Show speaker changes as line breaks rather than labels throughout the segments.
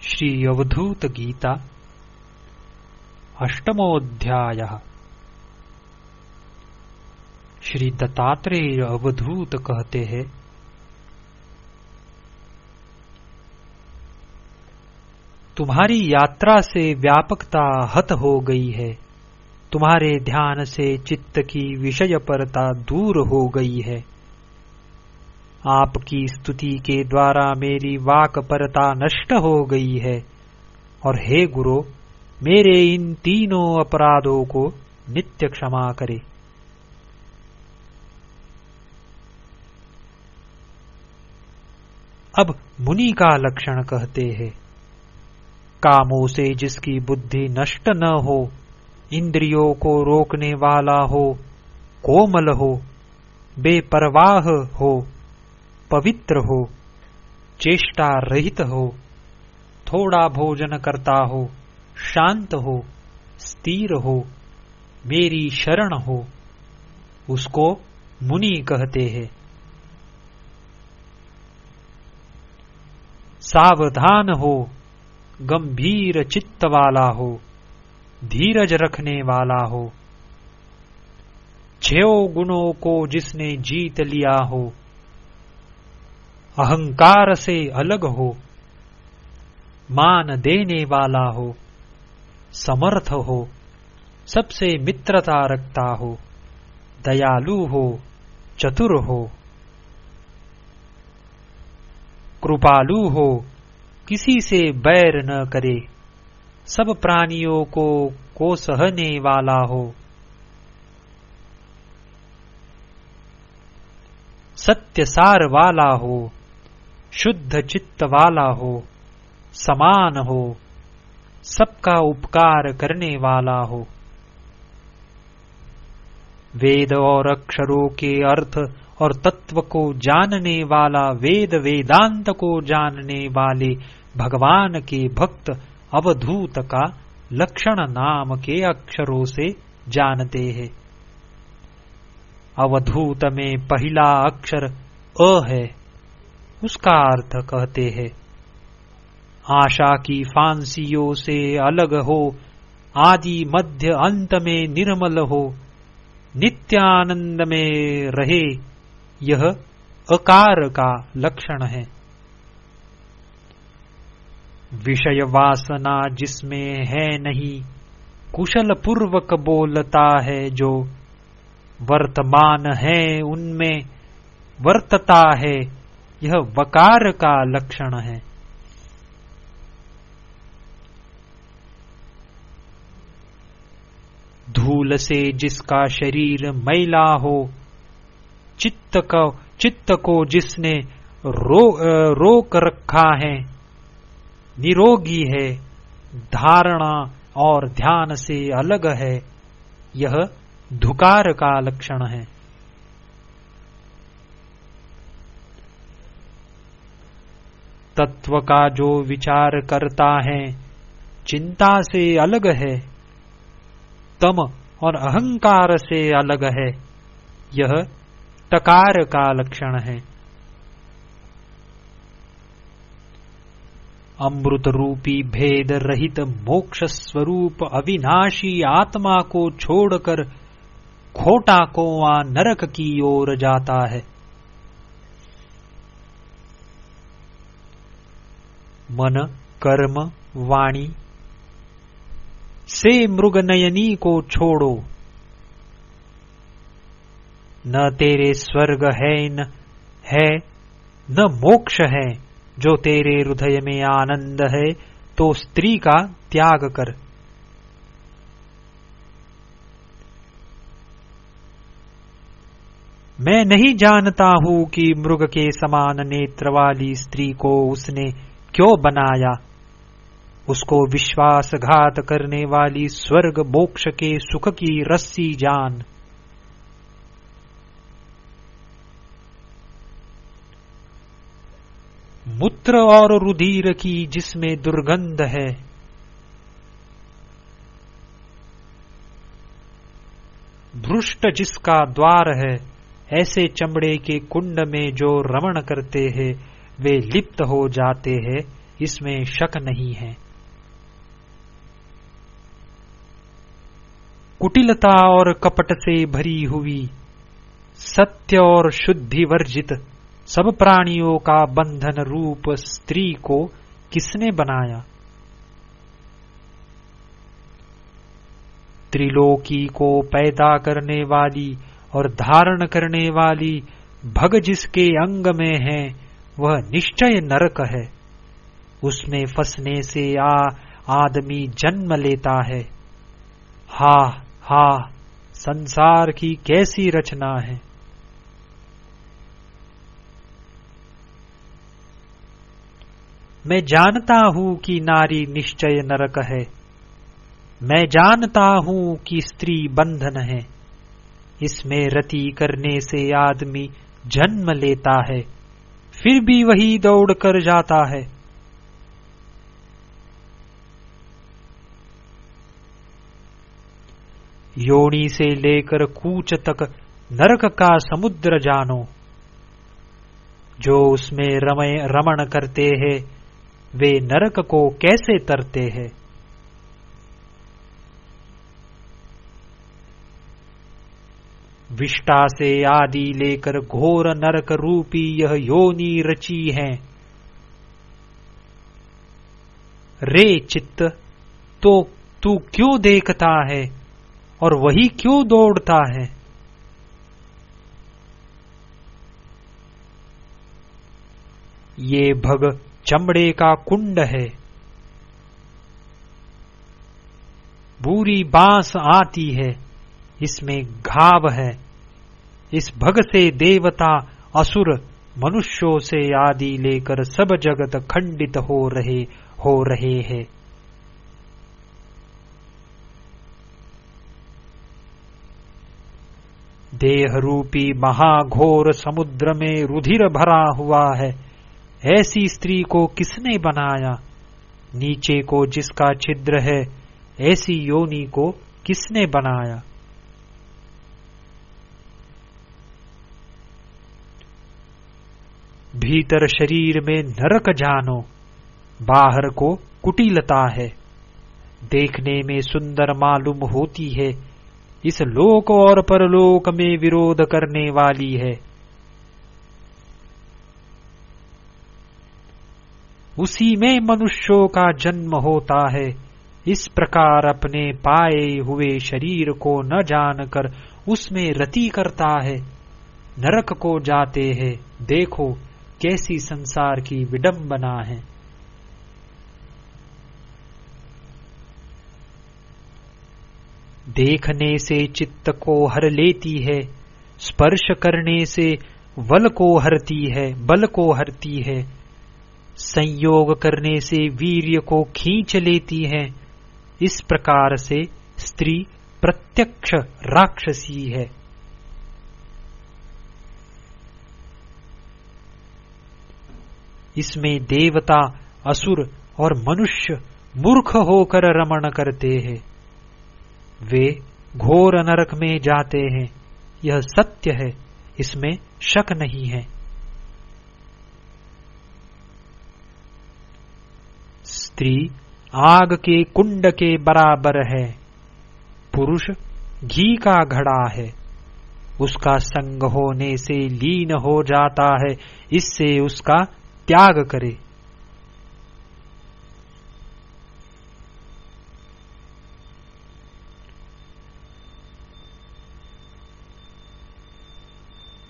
श्री अवधूत गीता अष्टमोऽध्यायः। श्री दत्तात्रेय अवधूत कहते हैं, तुम्हारी यात्रा से व्यापकता हत हो गई है, तुम्हारे ध्यान से चित्त की विषयपरता दूर हो गई है। आपकी स्तुति के द्वारा मेरी वाक्परता नष्ट हो गई है, और हे गुरु, मेरे इन तीनों अपराधों को नित्य क्षमा करे। अब मुनि का लक्षण कहते हैं। कामों से जिसकी बुद्धि नष्ट न हो, इंद्रियों को रोकने वाला हो, कोमल हो, बेपरवाह हो, पवित्र हो, चेष्टा रहित हो, थोड़ा भोजन करता हो, शांत हो, स्थिर हो, मेरी शरण हो, उसको मुनि कहते हैं। सावधान हो, गंभीर चित्त वाला हो, धीरज रखने वाला हो, 6 गुणों को जिसने जीत लिया हो, अहंकार से अलग हो, मान देने वाला हो, समर्थ हो, सबसे मित्रता रखता हो, दयालु हो, चतुर हो, कृपालु हो, किसी से बैर न करे, सब प्राणियों को सहने वाला हो, सत्य सार वाला हो, शुद्ध चित्त वाला हो, समान हो, सबका उपकार करने वाला हो, वेद और अक्षरों के अर्थ और तत्व को जानने वाला, वेद वेदांत को जानने वाले भगवान के भक्त अवधूत का लक्षण नाम के अक्षरों से जानते हैं। अवधूत में पहला अक्षर अ है, उसका अर्थ कहते हैं, आशा की फांसियों से अलग हो, आदि मध्य अंत में निर्मल हो, नित्यानंद में रहे, यह अकार का लक्षण है। विषय वासना जिसमें है नहीं, कुशल पूर्वक बोलता है जो, वर्तमान है उनमें वर्तता है, यह वकार का लक्षण है। धूल से जिसका शरीर मैला हो, चित्त को जिसने रोक रखा है, निरोगी है, धारणा और ध्यान से अलग है, यह धुकार का लक्षण है। तत्व का जो विचार करता है, चिंता से अलग है, तम और अहंकार से अलग है, यह तकार का लक्षण है। अमृत रूपी भेद रहित मोक्ष स्वरूप अविनाशी आत्मा को छोड़कर खोटा कौआ नरक की ओर जाता है। मन, कर्म, वाणी से मृगनयनी को छोड़ो, न तेरे स्वर्ग है न मोक्ष है, जो तेरे हृदय में आनंद है तो स्त्री का त्याग कर। मैं नहीं जानता हूं कि मृग के समान नेत्र वाली स्त्री को उसने क्यों बनाया, उसको विश्वासघात करने वाली स्वर्ग मोक्ष के सुख की रस्सी जान। मूत्र और रुधिर की जिसमें दुर्गंध है, भ्रुष्ट जिसका द्वार है, ऐसे चमड़े के कुंड में जो रमण करते हैं वे लिप्त हो जाते हैं, इसमें शक नहीं है। कुटिलता और कपट से भरी हुई, सत्य और शुद्धि वर्जित सब प्राणियों का बंधन रूप स्त्री को किसने बनाया? त्रिलोकी को पैदा करने वाली और धारण करने वाली भग जिसके अंग में है, वह निश्चय नरक है। उसमें फंसने से आदमी जन्म लेता है। हा हा, संसार की कैसी रचना है। मैं जानता हूं कि नारी निश्चय नरक है। मैं जानता हूं कि स्त्री बंधन है। इसमें रति करने से आदमी जन्म लेता है, फिर भी वही दौड़ कर जाता है। योनि से लेकर कूच तक नरक का समुद्र जानो। जो उसमें रमण करते हैं, वे नरक को कैसे तरते हैं। विष्टा से आदि लेकर घोर नरक रूपी यह योनि रची है। रे चित्त, तो तू क्यों देखता है और वही क्यों दौड़ता है। ये भग चमड़े का कुंड है। बुरी बांस आती है, इसमें घाव है। इस भग से देवता, असुर, मनुष्यों से आदि लेकर सब जगत खंडित हो रहे हैं। देह रूपी महाघोर समुद्र में रुधिर भरा हुआ है। ऐसी स्त्री को किसने बनाया। नीचे को जिसका छिद्र है, ऐसी योनि को किसने बनाया। भीतर शरीर में नरक जानो, बाहर को कुटिलता है। देखने में सुंदर मालूम होती है, इस लोक और परलोक में विरोध करने वाली है। उसी में मनुष्यों का जन्म होता है। इस प्रकार अपने पाए हुए शरीर को न जानकर उसमें रति करता है। नरक को जाते हैं। देखो कैसी संसार की विडंबना है। देखने से चित्त को हर लेती है, स्पर्श करने से बल को हरती है, संयोग करने से वीर्य को खींच लेती है। इस प्रकार से स्त्री प्रत्यक्ष राक्षसी है। इसमें देवता, असुर और मनुष्य मूर्ख होकर रमण करते हैं। वे घोर नरक में जाते हैं। यह सत्य है, इसमें शक नहीं है। स्त्री आग के कुंड के बराबर है। पुरुष घी का घड़ा है। उसका संग होने से लीन हो जाता है, इससे उसका त्याग करे।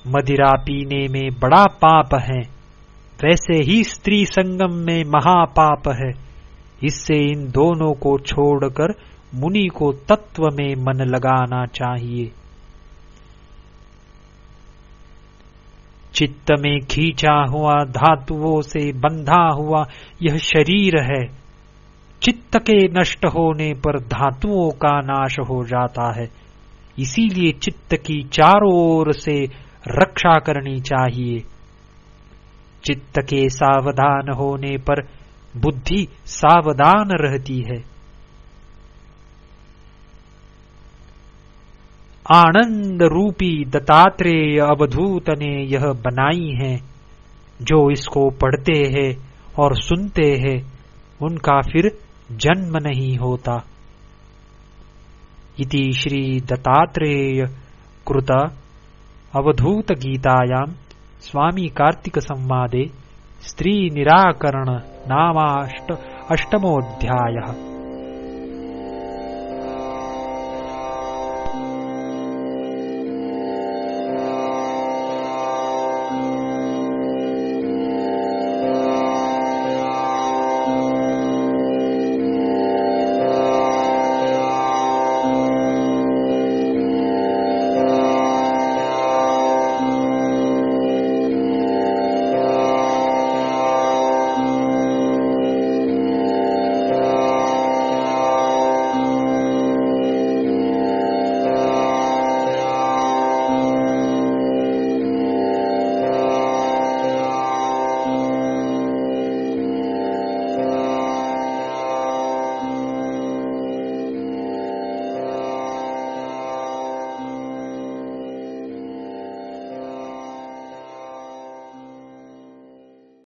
मदिरा पीने में बड़ा पाप है, वैसे ही स्त्री संगम में महापाप है। इससे इन दोनों को छोड़कर मुनि को तत्व में मन लगाना चाहिए। चित्त में खींचा हुआ, धातुओं से बंधा हुआ यह शरीर है। चित्त के नष्ट होने पर धातुओं का नाश हो जाता है। इसीलिए चित्त की चारों ओर से रक्षा करनी चाहिए। चित्त के सावधान होने पर बुद्धि सावधान रहती है। आनंद रूपी दत्तात्रेय अवधूत ने यह बनाई है। जो इसको पढ़ते हैं और सुनते हैं उनका फिर जन्म नहीं होता। इति श्री दत्तात्रेय कृत अवधूत गीतायां स्वामी कार्तिक संवादे स्त्री निराकरण नामाष्टमोऽध्यायः।